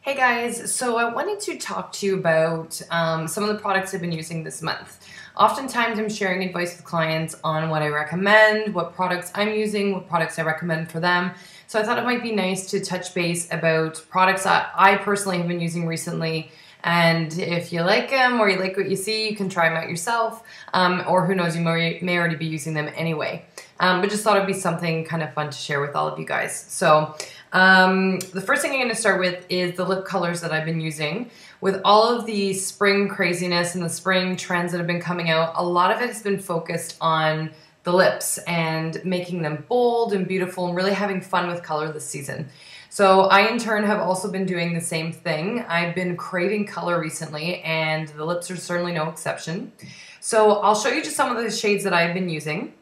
Hey guys, so I wanted to talk to you about some of the products I've been using this month. Oftentimes I'm sharing advice with clients on what I recommend, what products I'm using, what products I recommend for them. So I thought it might be nice to touch base about products that I personally have been using recently. And if you like them or you like what you see, you can try them out yourself. Or who knows, you may already be using them anyway. But just thought it'd be something kind of fun to share with all of you guys. So the first thing I'm going to start with is the lip colors that I've been using. With all of the spring craziness and the spring trends that have been coming out, a lot of it has been focused on the lips and making them bold and beautiful and really having fun with color this season. So I in turn have also been doing the same thing. I've been craving color recently and the lips are certainly no exception. So I'll show you just some of the shades that I've been using.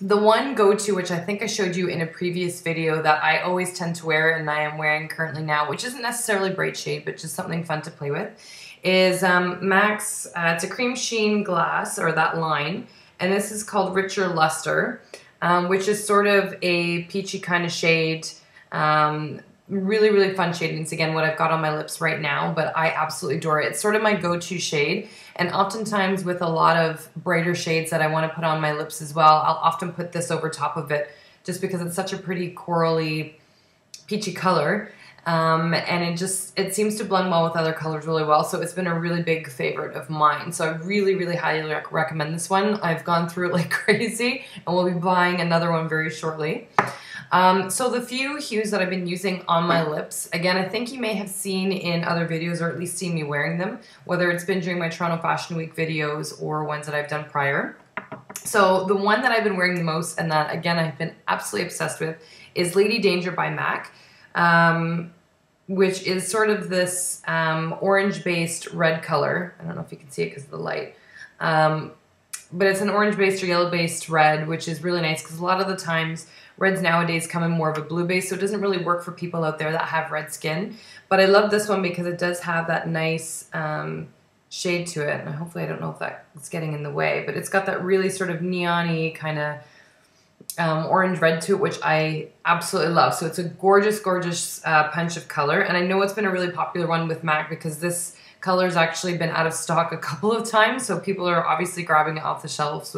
The one go-to, which I think I showed you in a previous video that I always tend to wear and I am wearing currently now, which isn't necessarily bright shade, but just something fun to play with, is MAC's, it's a cream sheen glass, or that line, and this is called Richer Luster, which is sort of a peachy kind of shade. Really, really fun shade, and it's again what I've got on my lips right now, but I absolutely adore it. It's sort of my go-to shade, and oftentimes with a lot of brighter shades that I want to put on my lips as well, I'll often put this over top of it just because it's such a pretty corally, peachy color, and it seems to blend well with other colors really well, so it's been a really big favorite of mine. So I really, really highly recommend this one. I've gone through it like crazy, and we'll be buying another one very shortly. So the few hues that I've been using on my lips, again, I think you may have seen in other videos or at least seen me wearing them, whether it's been during my Toronto Fashion Week videos or ones that I've done prior. So the one that I've been wearing the most and that, again, I've been absolutely obsessed with is Lady Danger by MAC, which is sort of this orange-based red color. I don't know if you can see it because of the light. But it's an orange-based or yellow-based red, which is really nice because a lot of the times reds nowadays come in more of a blue base, so it doesn't really work for people out there that have red skin. But I love this one because it does have that nice shade to it. And hopefully I don't know if that's getting in the way, but it's got that really sort of neon-y kind of orange red to it, which I absolutely love. So it's a gorgeous, gorgeous punch of color. And I know it's been a really popular one with MAC because this color's actually been out of stock a couple of times, so people are obviously grabbing it off the shelves,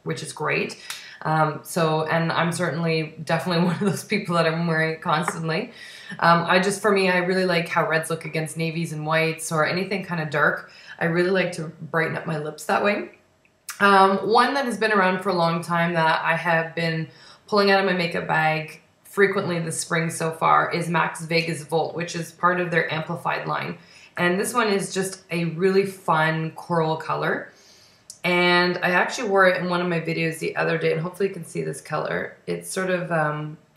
which is great. And I'm definitely one of those people that I'm wearing it constantly. For me, I really like how reds look against navies and whites or anything kind of dark. I really like to brighten up my lips that way. One that has been around for a long time that I have been pulling out of my makeup bag frequently this spring so far is MAC's Vegas Volt, which is part of their Amplified line. And this one is just a really fun coral color. And I actually wore it in one of my videos the other day, and hopefully you can see this color. It's sort of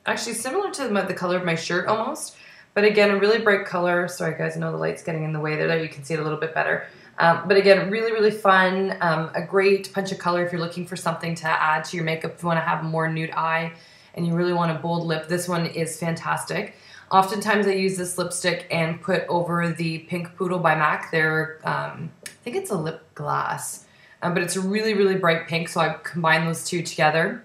actually similar to the color of my shirt almost, but again, a really bright color. Sorry guys, I know the light's getting in the way there. You can see it a little bit better. But again, really, really fun. A great punch of color if you're looking for something to add to your makeup. If you want to have a more nude eye and you really want a bold lip, this one is fantastic. Oftentimes I use this lipstick and put over the Pink Poodle by MAC. I think it's a lip gloss. But it's a really, really bright pink, so I combine those two together.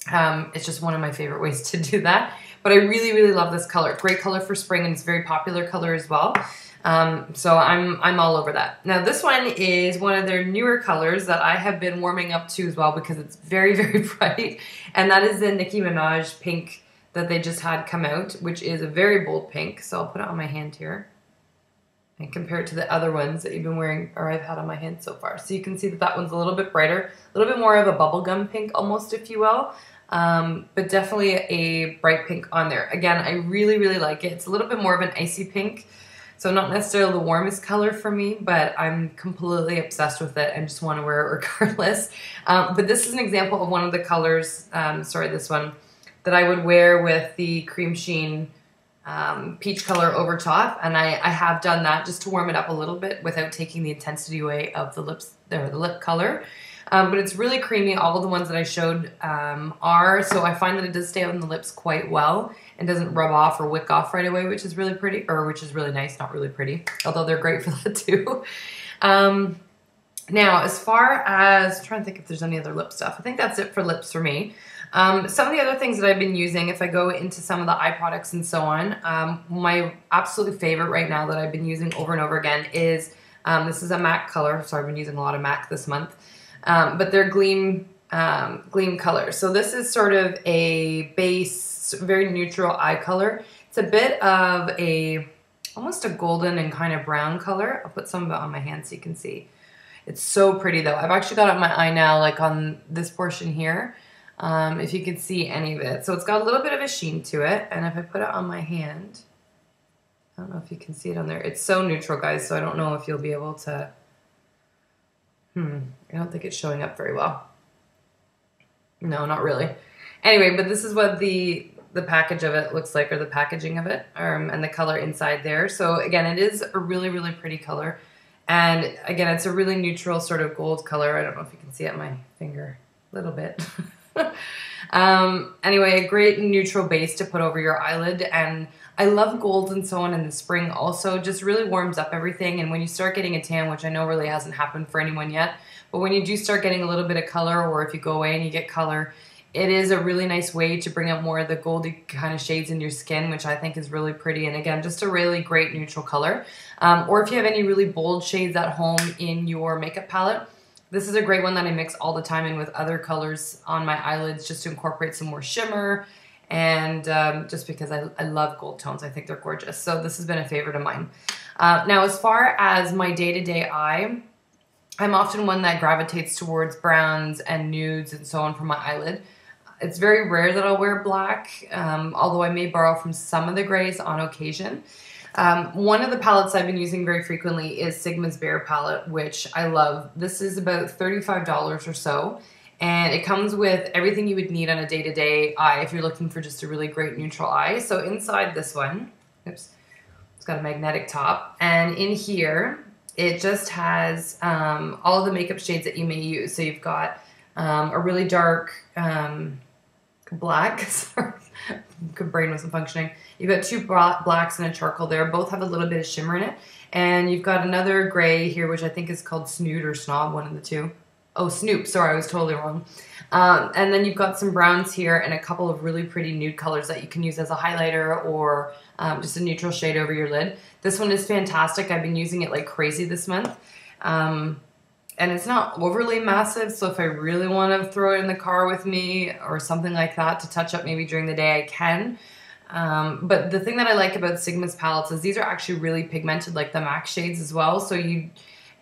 It's just one of my favorite ways to do that. But I really, really love this color. Great color for spring, and it's a very popular color as well. So I'm all over that. Now this one is one of their newer colors that I have been warming up to as well because it's very, very bright. And that is the Nicki Minaj pink that they just had come out, which is a very bold pink. So I'll put it on my hand here and compare it to the other ones that you've been wearing, or I've had on my hand so far. So you can see that that one's a little bit brighter, a little bit more of a bubblegum pink almost, if you will, but definitely a bright pink on there. Again, I really, really like it. It's a little bit more of an icy pink, so not necessarily the warmest color for me, but I'm completely obsessed with it and just want to wear it regardless. But this is an example of one of the colors, this one, that I would wear with the cream sheen peach color over top, and I have done that just to warm it up a little bit without taking the intensity away of the lip color. But it's really creamy. All of the ones that I showed are, so I find that it does stay on the lips quite well and doesn't rub off or wick off right away, which is really pretty, or which is really nice, not really pretty, although they're great for that too. Now, as far as, I'm trying to think if there's any other lip stuff. I think that's it for lips for me. Some of the other things that I've been using, if I go into some of the eye products and so on, my absolute favorite right now that I've been using over and over again is, this is a MAC color. So I've been using a lot of MAC this month, but they're Gleam color. So this is sort of a base, very neutral eye color. It's a bit of almost a golden and kind of brown color. I'll put some of it on my hand so you can see. It's so pretty though. I've actually got it on my eye now, like on this portion here, if you can see any of it. So it's got a little bit of a sheen to it, and if I put it on my hand, I don't know if you can see it on there. It's so neutral, guys, so I don't know if you'll be able to, I don't think it's showing up very well. No, not really. Anyway, but this is what the package of it looks like, or the packaging of it, and the color inside there. So again, it is a really, really pretty color. And again, it's a really neutral sort of gold color. I don't know if you can see it on my finger a little bit. Anyway, a great neutral base to put over your eyelid. And I love gold and so on in the spring also. Just really warms up everything. And when you start getting a tan, which I know really hasn't happened for anyone yet, but when you do start getting a little bit of color, or if you go away and you get color, it is a really nice way to bring out more of the goldy kind of shades in your skin, which I think is really pretty. And again, just a really great neutral color. Or if you have any really bold shades at home in your makeup palette, this is a great one that I mix all the time in with other colors on my eyelids, just to incorporate some more shimmer. And just because I love gold tones, I think they're gorgeous. So this has been a favorite of mine. Now, as far as my day-to-day eye, I'm often one that gravitates towards browns and nudes and so on for my eyelid. It's very rare that I'll wear black, although I may borrow from some of the grays on occasion. One of the palettes I've been using very frequently is Sigma's Bear palette, which I love. This is about $35 or so, and it comes with everything you would need on a day-to-day eye if you're looking for just a really great neutral eye. So inside this one, oops, it's got a magnetic top, and in here, it just has all of the makeup shades that you may use. So you've got a really dark black, sorry, brain wasn't functioning. You've got two blacks and a charcoal there. Both have a little bit of shimmer in it. And you've got another gray here, which I think is called Snoot or Snob, one of the two. Oh, Snoop, sorry, I was totally wrong. And then you've got some browns here and a couple of really pretty nude colors that you can use as a highlighter or just a neutral shade over your lid. This one is fantastic. I've been using it like crazy this month. And it's not overly massive, so if I really want to throw it in the car with me or something like that to touch up maybe during the day, I can. But the thing that I like about Sigma's palettes is these are actually really pigmented, like the MAC shades as well. So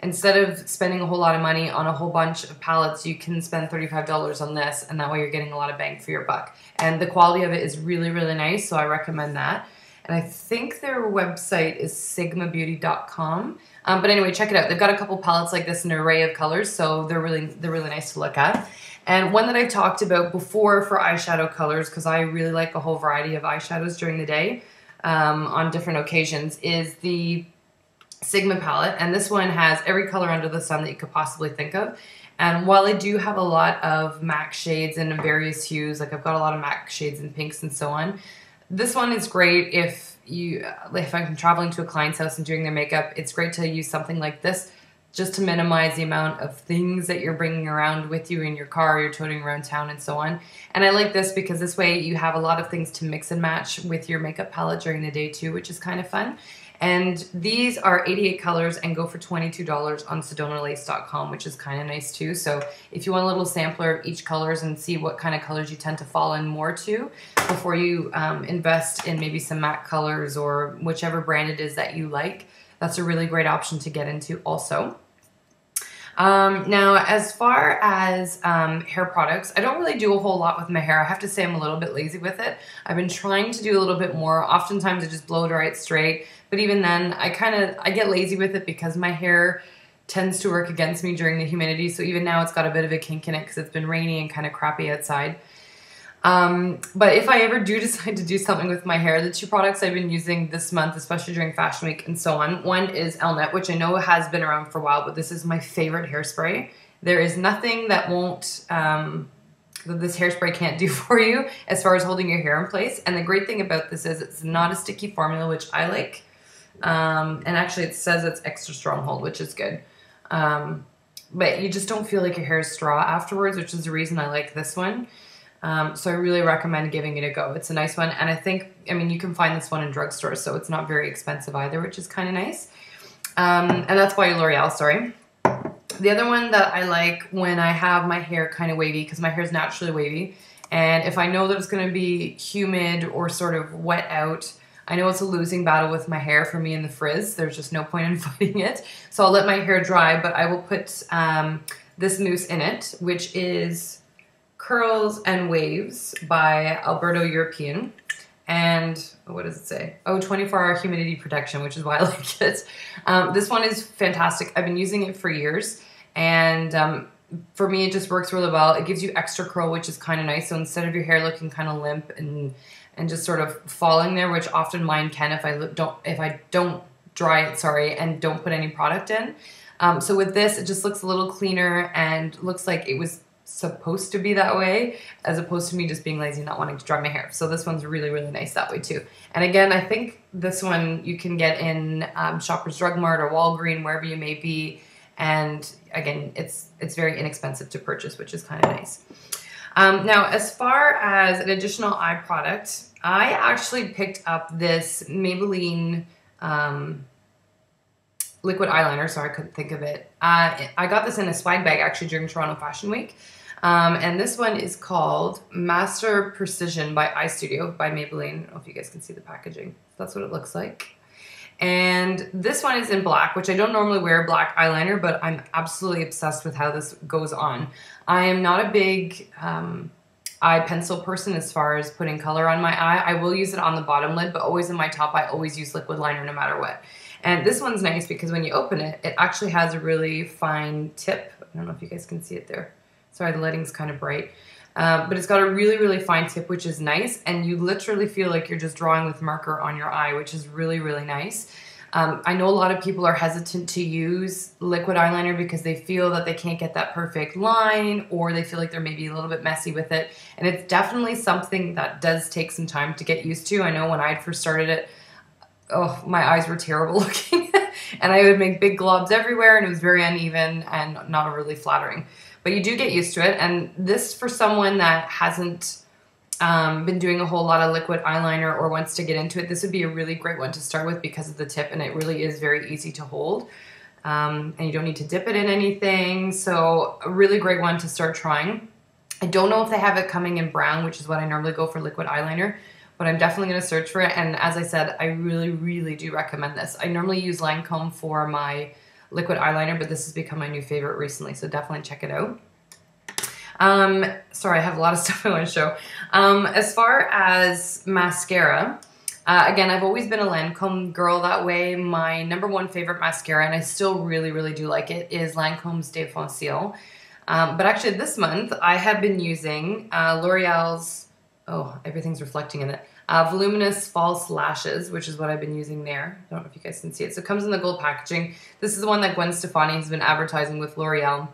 instead of spending a whole lot of money on a whole bunch of palettes, you can spend $35 on this, and that way you're getting a lot of bang for your buck. And the quality of it is really, really nice, so I recommend that. And I think their website is sigmabeauty.com. But anyway, check it out. They've got a couple palettes like this in an array of colors, so they're really nice to look at. And one that I've talked about before for eyeshadow colors, because I really like a whole variety of eyeshadows during the day on different occasions, is the Sigma palette. And this one has every color under the sun that you could possibly think of. And while I do have a lot of MAC shades in various hues, like I've got a lot of MAC shades in pinks and so on, this one is great if I'm traveling to a client's house and doing their makeup. It's great to use something like this just to minimize the amount of things that you're bringing around with you in your car, you're toting around town and so on. And I like this because this way you have a lot of things to mix and match with your makeup palette during the day too, which is kind of fun. And these are 88 colors and go for $22 on sedonalace.com, which is kind of nice too. So if you want a little sampler of each colors and see what kind of colors you tend to fall in more to before you invest in maybe some matte colors or whichever brand it is that you like, that's a really great option to get into also. Now, as far as hair products, I don't really do a whole lot with my hair. I have to say I'm a little bit lazy with it. I've been trying to do a little bit more. Oftentimes I just blow dry it straight, but even then I get lazy with it because my hair tends to work against me during the humidity. So even now it's got a bit of a kink in it because it's been rainy and kind of crappy outside. But if I ever do decide to do something with my hair, the two products I've been using this month, especially during Fashion Week and so on, one is Elnet, which I know has been around for a while, but this is my favorite hairspray. There is nothing that won't, that this hairspray can't do for you as far as holding your hair in place. And the great thing about this is it's not a sticky formula, which I like. And actually it says it's extra strong hold, which is good. But you just don't feel like your hair is straw afterwards, which is the reason I like this one. So I really recommend giving it a go. It's a nice one. And I mean, you can find this one in drugstores, so it's not very expensive either, which is kind of nice. And that's by L'Oreal, sorry. The other one that I like when I have my hair kind of wavy, because my hair is naturally wavy, and if I know that it's going to be humid or sort of wet out, I know it's a losing battle with my hair for me in the frizz. There's just no point in fighting it. So I'll let my hair dry, but I will put this mousse in it, which is Curls and Waves by Alberto European. And what does it say? Oh, 24-hour humidity protection, which is why I like it. This one is fantastic. I've been using it for years. And for me, it just works really well. It gives you extra curl, which is kind of nice. So instead of your hair looking kind of limp and just sort of falling there, which often mine can if I don't dry it, sorry, and don't put any product in. So with this, it just looks a little cleaner and looks like it was supposed to be that way, as opposed to me just being lazy and not wanting to dry my hair. So this one's really, really nice that way too. And again, I think this one you can get in Shoppers Drug Mart or Walgreens, wherever you may be. And again, it's very inexpensive to purchase, which is kind of nice. Now, as far as an additional eye product, I actually picked up this Maybelline liquid eyeliner. Sorry, I couldn't think of it. I got this in a swag bag actually during Toronto Fashion Week. And this one is called Master Precision by Eye Studio by Maybelline. I don't know if you guys can see the packaging. That's what it looks like. And this one is in black, which I don't normally wear black eyeliner, but I'm absolutely obsessed with how this goes on. I am not a big eye pencil person as far as putting color on my eye. I will use it on the bottom lid, but always in my top, I always use liquid liner no matter what. And this one's nice because when you open it, it actually has a really fine tip. I don't know if you guys can see it there. Sorry, the lighting's kind of bright. But it's got a really, really fine tip, which is nice. And you literally feel like you're just drawing with marker on your eye, which is really, really nice. I know a lot of people are hesitant to use liquid eyeliner because they feel that they can't get that perfect line, or they feel like they're maybe a little bit messy with it. And it's definitely something that does take some time to get used to. I know when I first started it, oh, my eyes were terrible looking. And I would make big globs everywhere, and it was very uneven and not really flattering. But you do get used to it. And this, for someone that hasn't been doing a whole lot of liquid eyeliner or wants to get into it, this would be a really great one to start with because of the tip, and it really is very easy to hold. And you don't need to dip it in anything. So a really great one to start trying. I don't know if they have it coming in brown, which is what I normally go for liquid eyeliner, but I'm definitely going to search for it. And as I said, I really, really do recommend this. I normally use Lancome for my liquid eyeliner, but this has become my new favorite recently, so definitely check it out. Sorry, I have a lot of stuff I want to show. As far as mascara, again, I've always been a Lancome girl that way. My #1 favorite mascara, and I still really, really do like it, is Lancome's De Foncil. But actually this month, I have been using L'Oreal's, oh, everything's reflecting in it, Voluminous False Lashes, which is what I've been using there. I don't know if you guys can see it. So it comes in the gold packaging. This is the one that Gwen Stefani has been advertising with L'Oreal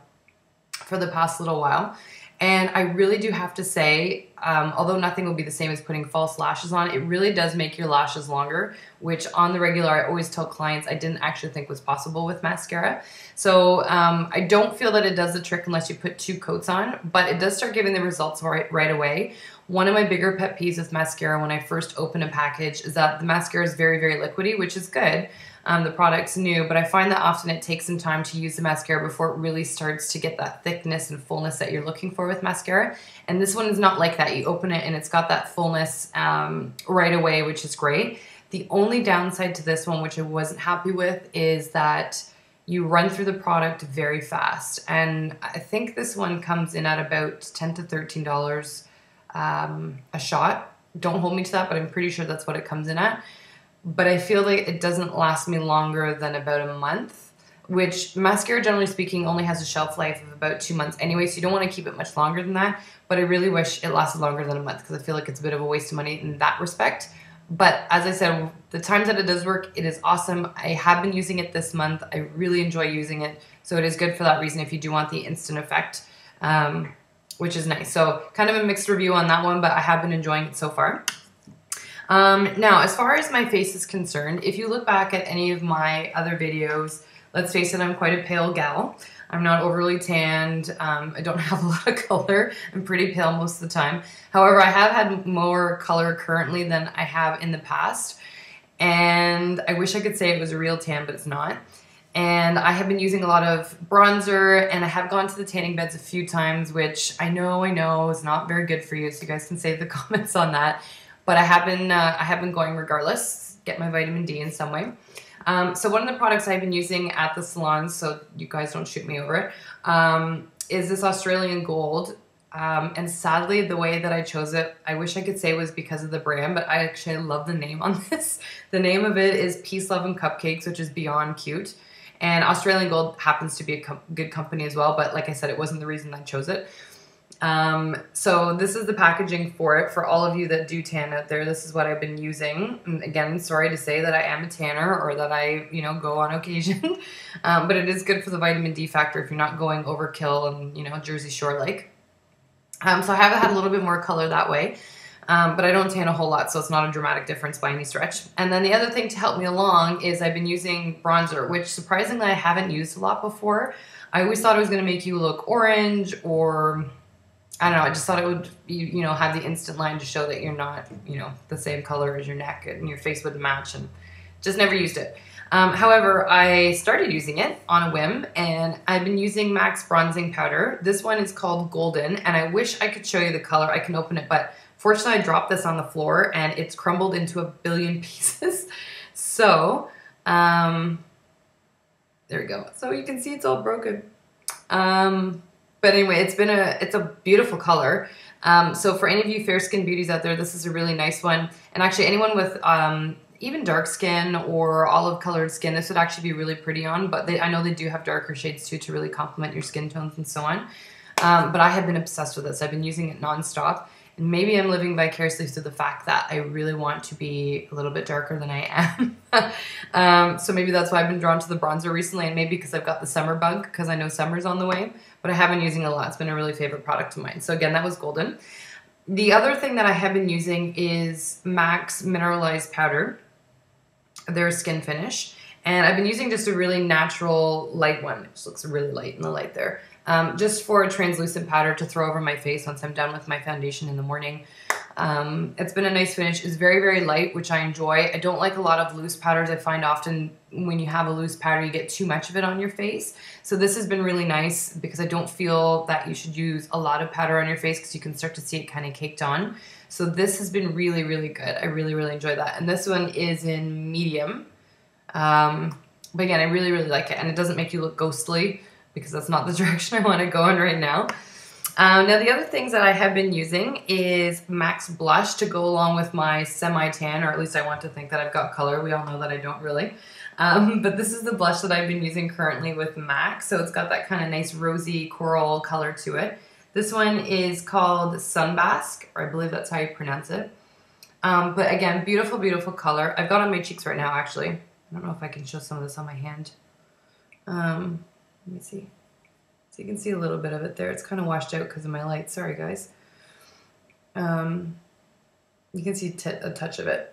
for the past little while. And I really do have to say, although nothing will be the same as putting false lashes on, it really does make your lashes longer, which on the regular, I always tell clients I didn't actually think was possible with mascara. So I don't feel that it does the trick unless you put 2 coats on, but it does start giving the results right away. One of my bigger pet peeves with mascara when I first open a package is that the mascara is very, very liquidy, which is good. The product's new, but I find that often it takes some time to use the mascara before it really starts to get that thickness and fullness that you're looking for with mascara. And this one is not like that. You open it and it's got that fullness right away, which is great. The only downside to this one, which I wasn't happy with, is that you run through the product very fast. And I think this one comes in at about $10 to $13 a shot. Don't hold me to that, but I'm pretty sure that's what it comes in at. But I feel like it doesn't last me longer than about a month, which mascara, generally speaking, only has a shelf life of about 2 months anyway, so you don't want to keep it much longer than that. But I really wish it lasted longer than a month because I feel like it's a bit of a waste of money in that respect. But as I said, the times that it does work, it is awesome. I have been using it this month. I really enjoy using it. So it is good for that reason if you do want the instant effect, which is nice. So kind of a mixed review on that one, but I have been enjoying it so far. Now, as far as my face is concerned, if you look back at any of my other videos, let's face it, I'm quite a pale gal. I'm not overly tanned. I don't have a lot of color. I'm pretty pale most of the time. However, I have had more color currently than I have in the past. And I wish I could say it was a real tan, but it's not. And I have been using a lot of bronzer, and I have gone to the tanning beds a few times, which I know is not very good for you, so you guys can save the comments on that. But I have been going regardless, get my vitamin D in some way. So one of the products I've been using at the salon, so you guys don't shoot me over it, is this Australian Gold. And sadly, the way that I chose it, I wish I could say it was because of the brand, but I actually love the name on this. The name of it is Peace, Love, and Cupcakes, which is beyond cute. And Australian Gold happens to be a good company as well, but like I said, it wasn't the reason I chose it. So this is the packaging for it. For all of you that do tan out there, this is what I've been using. And again, sorry to say that I am a tanner or that I, go on occasion. But it is good for the vitamin D factor if you're not going overkill and, Jersey Shore like. So I have had a little bit more color that way. But I don't tan a whole lot, so it's not a dramatic difference by any stretch. And then the other thing to help me along is I've been using bronzer, which surprisingly I haven't used a lot before. I always thought it was going to make you look orange, or I don't know, I just thought it would, have the instant line to show that you're not, the same color as your neck, and your face would match, and just never used it. However, I started using it on a whim, and I've been using MAC's bronzing powder. This one is called Golden, and I wish I could show you the color. I can open it, but fortunately I dropped this on the floor, and it's crumbled into a billion pieces. So, there we go. So you can see it's all broken. But anyway, it's a beautiful color. So for any of you fair skin beauties out there, this is a really nice one. And actually anyone with even dark skin or olive colored skin, this would actually be really pretty on, but I know they do have darker shades too to really complement your skin tones and so on. But I have been obsessed with this. I've been using it nonstop. And maybe I'm living vicariously through the fact that I really want to be a little bit darker than I am. So maybe that's why I've been drawn to the bronzer recently, and maybe because I've got the summer bug, because I know summer's on the way, but I have been using it a lot. It's been a really favorite product of mine. So again, that was Golden. The other thing that I have been using is MAC's Mineralized Powder, their skin finish. And I've been using just a really natural light one. It just looks really light in the light there. Just for a translucent powder to throw over my face once I'm done with my foundation in the morning. It's been a nice finish. It's very, very light, which I enjoy. I don't like a lot of loose powders. I find often when you have a loose powder, you get too much of it on your face. So this has been really nice because I don't feel that you should use a lot of powder on your face because you can start to see it kind of caked on. So this has been really, really good. I really, really enjoy that. And this one is in medium. But again, I really, really like it. And it doesn't make you look ghostly, because that's not the direction I want to go in right now. Now the other things that I have been using is MAC's blush to go along with my semi-tan, or at least I want to think that I've got color. We all know that I don't really. But this is the blush that I've been using currently with MAC. So it's got that kind of nice rosy coral color to it. This one is called Sunbask, or I believe that's how you pronounce it. But again, beautiful, beautiful color. I've got it on my cheeks right now, actually. I don't know if I can show some of this on my hand. Let me see. So you can see a little bit of it there. It's kind of washed out because of my light. Sorry, guys. You can see a touch of it.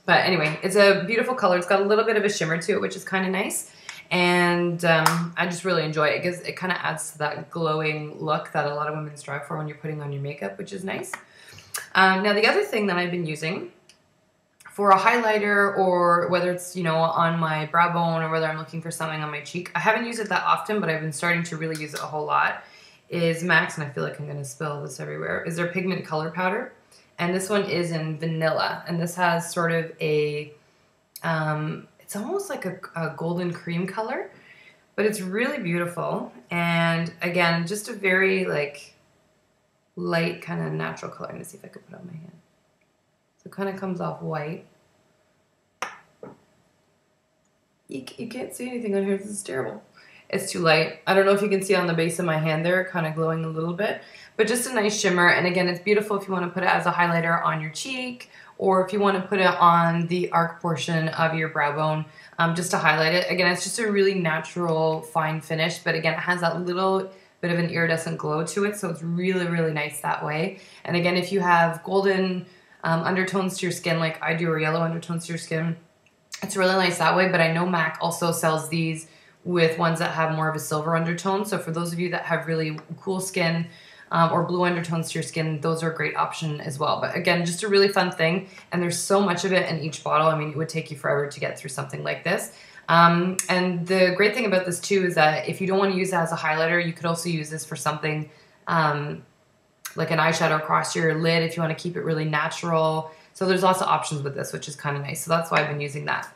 But anyway, it's a beautiful color. It's got a little bit of a shimmer to it, which is kind of nice. And I just really enjoy it because it kind of adds to that glowing look that a lot of women strive for when you're putting on your makeup, which is nice. Now, the other thing that I've been using for a highlighter, or whether it's, on my brow bone, or whether I'm looking for something on my cheek, I haven't used it that often, but I've been starting to really use it a whole lot, is MAC's, and I feel like I'm going to spill this everywhere, is their pigment color powder. And this one is in vanilla, and this has sort of a, it's almost like a golden cream color, but it's really beautiful. And again, just a very light kind of natural color. I'm going to see if I can put it on my hand. So it kind of comes off white. You can't see anything on here. This is terrible. It's too light. I don't know if you can see on the base of my hand there, kind of glowing a little bit, but just a nice shimmer. And again, it's beautiful if you want to put it as a highlighter on your cheek, or if you want to put it on the arc portion of your brow bone, just to highlight it. Again, it's just a really natural, fine finish, but again, it has that little bit of an iridescent glow to it, so it's really, really nice that way. And again, if you have golden undertones to your skin like I do, or yellow undertones to your skin, it's really nice that way. But I know MAC also sells these with ones that have more of a silver undertone. So for those of you that have really cool skin or blue undertones to your skin, those are a great option as well. But again, just a really fun thing. And there's so much of it in each bottle. I mean, it would take you forever to get through something like this. And the great thing about this too is that if you don't want to use it as a highlighter, you could also use this for something like an eyeshadow across your lid if you want to keep it really natural. So there's lots of options with this, which is kind of nice. So that's why I've been using that.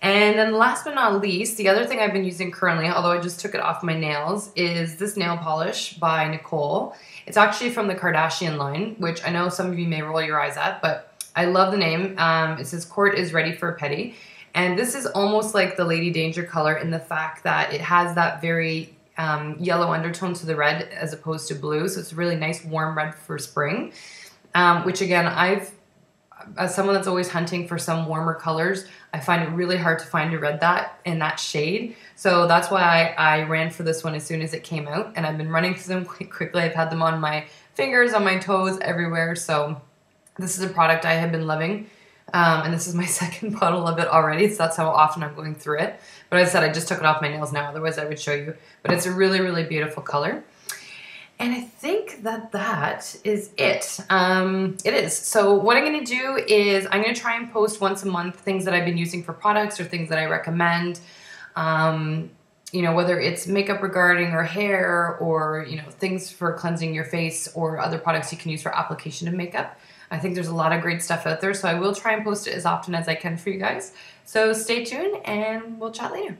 And then last but not least, the other thing I've been using currently, although I just took it off my nails, is this nail polish by Nicole. It's actually from the Kardashian line, which I know some of you may roll your eyes at, but I love the name. It says Court is ready for a petty. And this is almost like the Lady Danger color in the fact that it has that very yellow undertone to the red as opposed to blue. So it's a really nice warm red for spring, which again, as someone that's always hunting for some warmer colors, I find it really hard to find a red in that shade. So that's why I ran for this one as soon as it came out, and I've been running through them quite quickly. I've had them on my fingers, on my toes, everywhere. So this is a product I have been loving. And this is my second bottle of it already, so that's how often I'm going through it. But as I said, I just took it off my nails now, otherwise I would show you. But it's a really, really beautiful color. And I think that is it. It is. So what I'm going to do is I'm going to try and post once a month things that I've been using for products or things that I recommend. You know, whether it's makeup regarding or hair or, you know, things for cleansing your face or other products you can use for application of makeup. I think there's a lot of great stuff out there, so I will try and post it as often as I can for you guys. So stay tuned and we'll chat later.